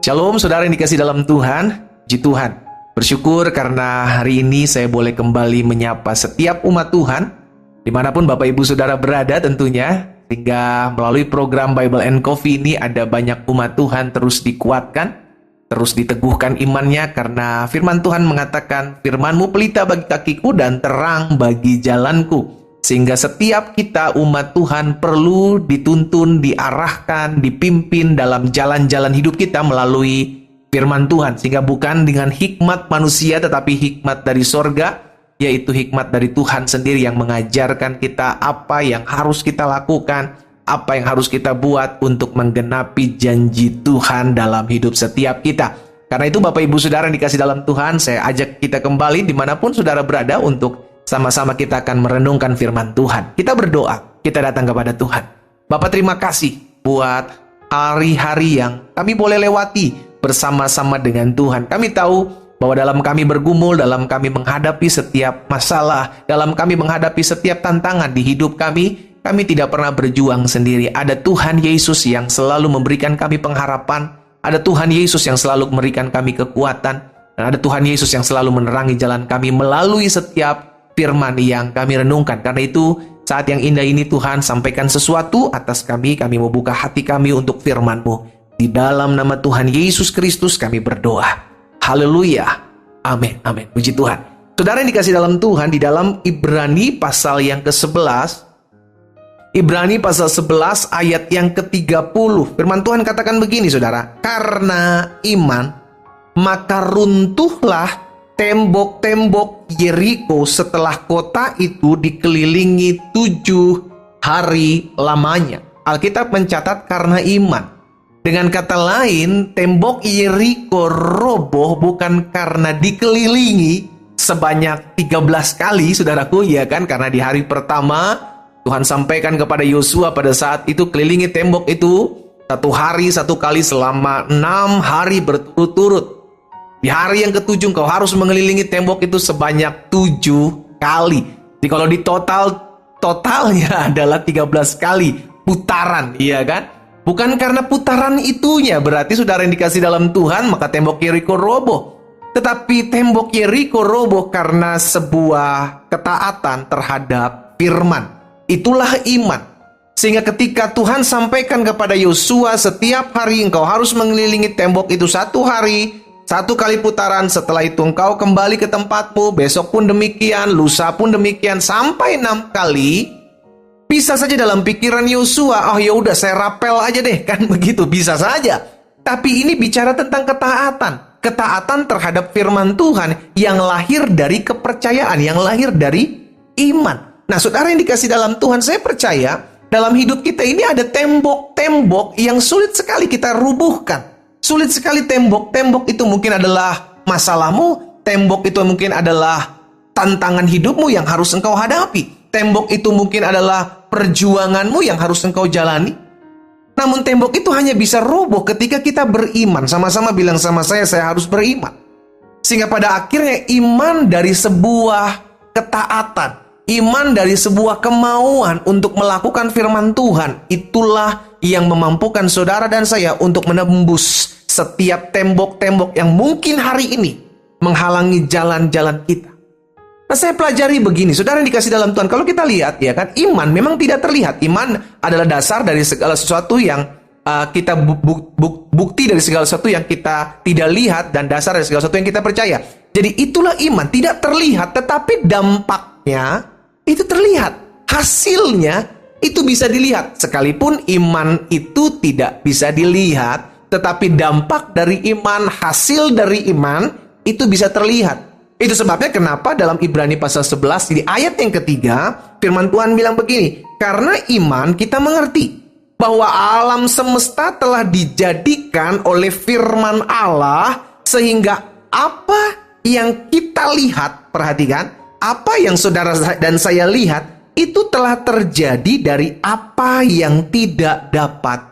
Shalom saudara yang dikasih dalam Tuhan, puji Tuhan. Bersyukur karena hari ini saya boleh kembali menyapa setiap umat Tuhan, dimanapun Bapak Ibu Saudara berada tentunya, sehingga melalui program Bible and Coffee ini ada banyak umat Tuhan terus dikuatkan, terus diteguhkan imannya karena firman Tuhan mengatakan, firman-Mu pelita bagi kakiku dan terang bagi jalanku. Sehingga setiap kita umat Tuhan perlu dituntun, diarahkan, dipimpin dalam jalan-jalan hidup kita melalui firman Tuhan. Sehingga bukan dengan hikmat manusia tetapi hikmat dari sorga, yaitu hikmat dari Tuhan sendiri yang mengajarkan kita apa yang harus kita lakukan, apa yang harus kita buat untuk menggenapi janji Tuhan dalam hidup setiap kita. Karena itu Bapak Ibu Saudara yang dikasih dalam Tuhan, saya ajak kita kembali dimanapun saudara berada untuk sama-sama kita akan merenungkan firman Tuhan. Kita berdoa, kita datang kepada Tuhan. Bapak terima kasih buat hari-hari yang kami boleh lewati bersama-sama dengan Tuhan. Kami tahu bahwa dalam kami bergumul, dalam kami menghadapi setiap masalah, dalam kami menghadapi setiap tantangan di hidup kami tidak pernah berjuang sendiri. Ada Tuhan Yesus yang selalu memberikan kami pengharapan, ada Tuhan Yesus yang selalu memberikan kami kekuatan, dan ada Tuhan Yesus yang selalu menerangi jalan kami melalui setiap firman yang kami renungkan. Karena itu saat yang indah ini Tuhan sampaikan sesuatu atas kami mau buka hati kami untuk firman-Mu. Di dalam nama Tuhan Yesus Kristus kami berdoa. Haleluya. Amin. Amin. Puji Tuhan. Saudara yang dikasih dalam Tuhan, di dalam Ibrani pasal yang ke-11, Ibrani pasal 11 ayat yang ke-30, firman Tuhan katakan begini saudara, karena iman maka runtuhlah tembok-tembok Yeriko setelah kota itu dikelilingi 7 hari lamanya. Alkitab mencatat karena iman. Dengan kata lain, tembok Yeriko roboh bukan karena dikelilingi sebanyak 13 kali, saudaraku, ya kan? Karena di hari pertama, Tuhan sampaikan kepada Yosua pada saat itu, kelilingi tembok itu 1 hari 1 kali selama 6 hari berturut-turut. Di hari yang ke-7 kau harus mengelilingi tembok itu sebanyak 7 kali. Jadi kalau di totalnya adalah 13 kali putaran, iya kan? Bukan karena putaran itunya berarti saudara yang dikasih dalam Tuhan maka tembok Yeriko roboh. Tetapi tembok Yeriko roboh karena sebuah ketaatan terhadap firman. Itulah iman. Sehingga ketika Tuhan sampaikan kepada Yosua, setiap hari engkau harus mengelilingi tembok itu 1 hari, 1 kali putaran, setelah itu engkau kembali ke tempatmu, besok pun demikian, lusa pun demikian, sampai 6 kali. Bisa saja dalam pikiran Yosua, ya udah saya rapel aja deh, kan begitu, bisa saja. Tapi ini bicara tentang ketaatan terhadap firman Tuhan yang lahir dari kepercayaan, yang lahir dari iman. Nah, saudara yang dikasih dalam Tuhan, saya percaya dalam hidup kita ini ada tembok-tembok yang sulit sekali kita rubuhkan. Sulit sekali tembok itu mungkin adalah masalahmu, tembok itu mungkin adalah tantangan hidupmu yang harus engkau hadapi. Tembok itu mungkin adalah perjuanganmu yang harus engkau jalani. Namun tembok itu hanya bisa roboh ketika kita beriman. Sama-sama bilang sama saya harus beriman. Sehingga pada akhirnya iman dari sebuah ketaatan, iman dari sebuah kemauan untuk melakukan firman Tuhan, itulah yang memampukan saudara dan saya untuk menembus setiap tembok-tembok yang mungkin hari ini menghalangi jalan-jalan kita. Nah, saya pelajari begini, saudara yang dikasih dalam Tuhan, kalau kita lihat ya kan, iman memang tidak terlihat. Iman adalah dasar dari segala sesuatu yang kita bukti dari segala sesuatu yang kita tidak lihat dan dasar dari segala sesuatu yang kita percaya. Jadi itulah iman, tidak terlihat tetapi dampaknya itu terlihat. Hasilnya itu bisa dilihat. Sekalipun iman itu tidak bisa dilihat, tetapi dampak dari iman, hasil dari iman itu bisa terlihat. Itu sebabnya kenapa dalam Ibrani pasal 11 di ayat yang ketiga, firman Tuhan bilang begini, karena iman kita mengerti bahwa alam semesta telah dijadikan oleh firman Allah, sehingga apa yang kita lihat, perhatikan, apa yang saudara dan saya lihat, itu telah terjadi dari apa yang tidak dapat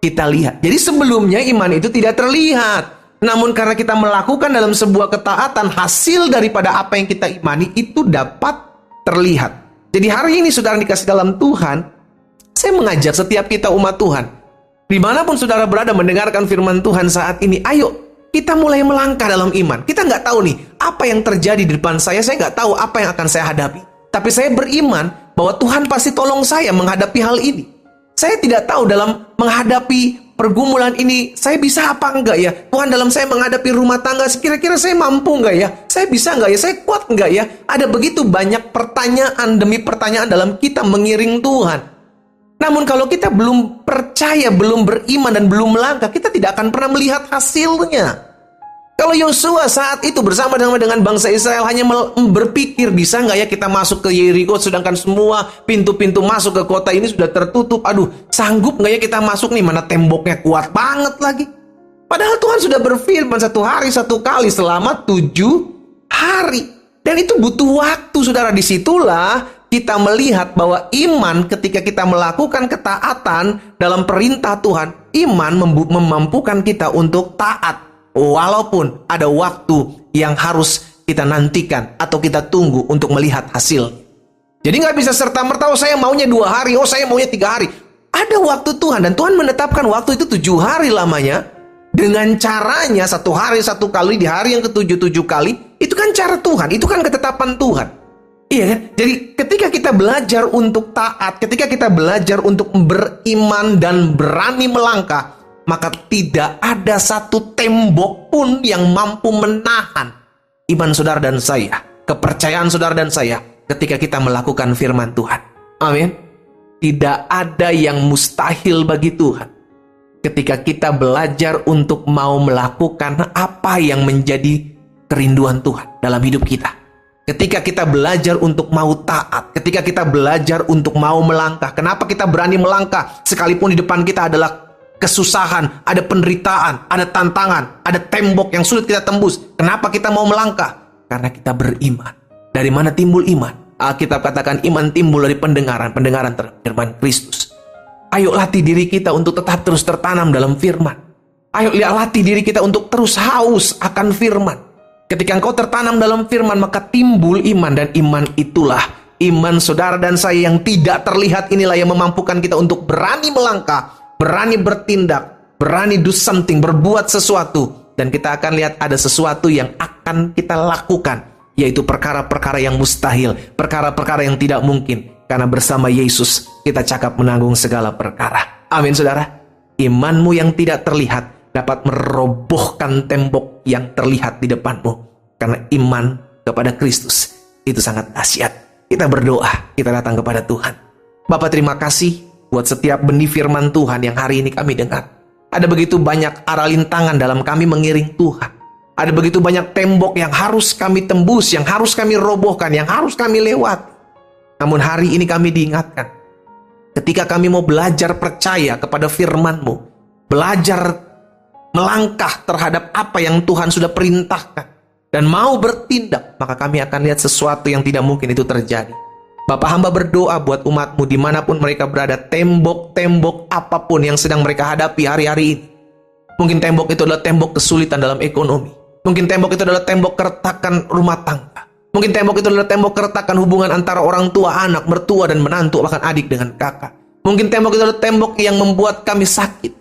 kita lihat. Jadi sebelumnya iman itu tidak terlihat. Namun karena kita melakukan dalam sebuah ketaatan, hasil daripada apa yang kita imani itu dapat terlihat. Jadi hari ini saudara dikasih dalam Tuhan, saya mengajak setiap kita umat Tuhan Dimanapun saudara berada mendengarkan firman Tuhan saat ini, ayo kita mulai melangkah dalam iman. Kita nggak tahu nih, apa yang terjadi di depan saya nggak tahu apa yang akan saya hadapi. Tapi saya beriman bahwa Tuhan pasti tolong saya menghadapi hal ini. Saya tidak tahu dalam menghadapi pergumulan ini, saya bisa apa enggak ya? Tuhan, dalam saya menghadapi rumah tangga, kira-kira saya mampu enggak ya? Saya bisa enggak ya? Saya kuat enggak ya? Ada begitu banyak pertanyaan demi pertanyaan dalam kita mengiring Tuhan. Namun kalau kita belum percaya, belum beriman, dan belum melangkah, kita tidak akan pernah melihat hasilnya. Kalau Yosua saat itu bersama dengan bangsa Israel hanya berpikir, bisa nggak ya kita masuk ke Yeriko, sedangkan semua pintu-pintu masuk ke kota ini sudah tertutup. Aduh, sanggup nggak ya kita masuk nih, mana temboknya kuat banget lagi. Padahal Tuhan sudah berfirman 1 hari 1 kali selama 7 hari. Dan itu butuh waktu, saudara. Disitulah kita melihat bahwa iman ketika kita melakukan ketaatan dalam perintah Tuhan, iman memampukan kita untuk taat. Walaupun ada waktu yang harus kita nantikan atau kita tunggu untuk melihat hasil. Jadi nggak bisa serta-merta, oh saya maunya 2 hari, oh saya maunya 3 hari. Ada waktu Tuhan, dan Tuhan menetapkan waktu itu 7 hari lamanya. Dengan caranya 1 hari 1 kali, di hari yang ke-7 7 kali. Itu kan cara Tuhan, itu kan ketetapan Tuhan. Iya kan? Jadi ketika kita belajar untuk taat, ketika kita belajar untuk beriman dan berani melangkah, maka tidak ada satu tembok pun yang mampu menahan iman saudara dan saya, kepercayaan saudara dan saya ketika kita melakukan firman Tuhan. Amin. Tidak ada yang mustahil bagi Tuhan ketika kita belajar untuk mau melakukan apa yang menjadi kerinduan Tuhan dalam hidup kita. Ketika kita belajar untuk mau taat, ketika kita belajar untuk mau melangkah. Kenapa kita berani melangkah sekalipun di depan kita adalah kesusahan, ada penderitaan, ada tantangan, ada tembok yang sulit kita tembus. Kenapa kita mau melangkah? Karena kita beriman. Dari mana timbul iman? Alkitab katakan iman timbul dari pendengaran terhadap firman Kristus. Ayo latih diri kita untuk tetap terus tertanam dalam firman. Ayo latih diri kita untuk terus haus akan firman. Ketika engkau tertanam dalam firman, maka timbul iman, dan iman itulah iman saudara dan saya yang tidak terlihat, inilah yang memampukan kita untuk berani melangkah, berani bertindak, berani do something, berbuat sesuatu. Dan kita akan lihat ada sesuatu yang akan kita lakukan, yaitu perkara-perkara yang mustahil, perkara-perkara yang tidak mungkin. Karena bersama Yesus kita cakap menanggung segala perkara. Amin, saudara. Imanmu yang tidak terlihat dapat merobohkan tembok yang terlihat di depanmu. Karena iman kepada Kristus itu sangat dahsyat. Kita berdoa, kita datang kepada Tuhan. Bapa, terima kasih buat setiap benih firman Tuhan yang hari ini kami dengar. Ada begitu banyak arah lintangan dalam kami mengiring Tuhan. Ada begitu banyak tembok yang harus kami tembus, yang harus kami robohkan, yang harus kami lewati. Namun hari ini kami diingatkan, ketika kami mau belajar percaya kepada firman-Mu, belajar melangkah terhadap apa yang Tuhan sudah perintahkan, dan mau bertindak, maka kami akan lihat sesuatu yang tidak mungkin itu terjadi. Bapa, hamba berdoa buat umat-Mu dimanapun mereka berada, tembok-tembok apapun yang sedang mereka hadapi hari-hari ini. Mungkin tembok itu adalah tembok kesulitan dalam ekonomi. Mungkin tembok itu adalah tembok keretakan rumah tangga. Mungkin tembok itu adalah tembok keretakan hubungan antara orang tua, anak, mertua, dan menantu, bahkan adik dengan kakak. Mungkin tembok itu adalah tembok yang membuat kami sakit.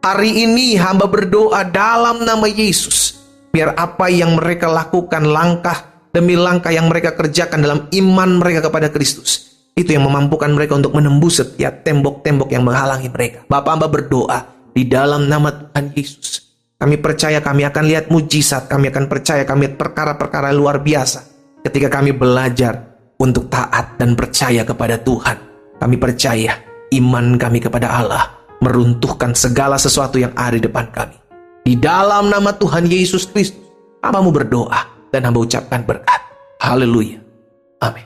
Hari ini hamba berdoa dalam nama Yesus, biar apa yang mereka lakukan, langkah demi langkah yang mereka kerjakan dalam iman mereka kepada Kristus, itu yang memampukan mereka untuk menembus setiap tembok-tembok yang menghalangi mereka. Bapa, hamba berdoa di dalam nama Tuhan Yesus. Kami percaya kami akan lihat mujizat, kami akan percaya kami lihat perkara-perkara luar biasa ketika kami belajar untuk taat dan percaya kepada Tuhan. Kami percaya iman kami kepada Allah meruntuhkan segala sesuatu yang ada di depan kami. Di dalam nama Tuhan Yesus Kristus, hamba-Mu berdoa dan hamba ucapkan berkat. Haleluya. Amin.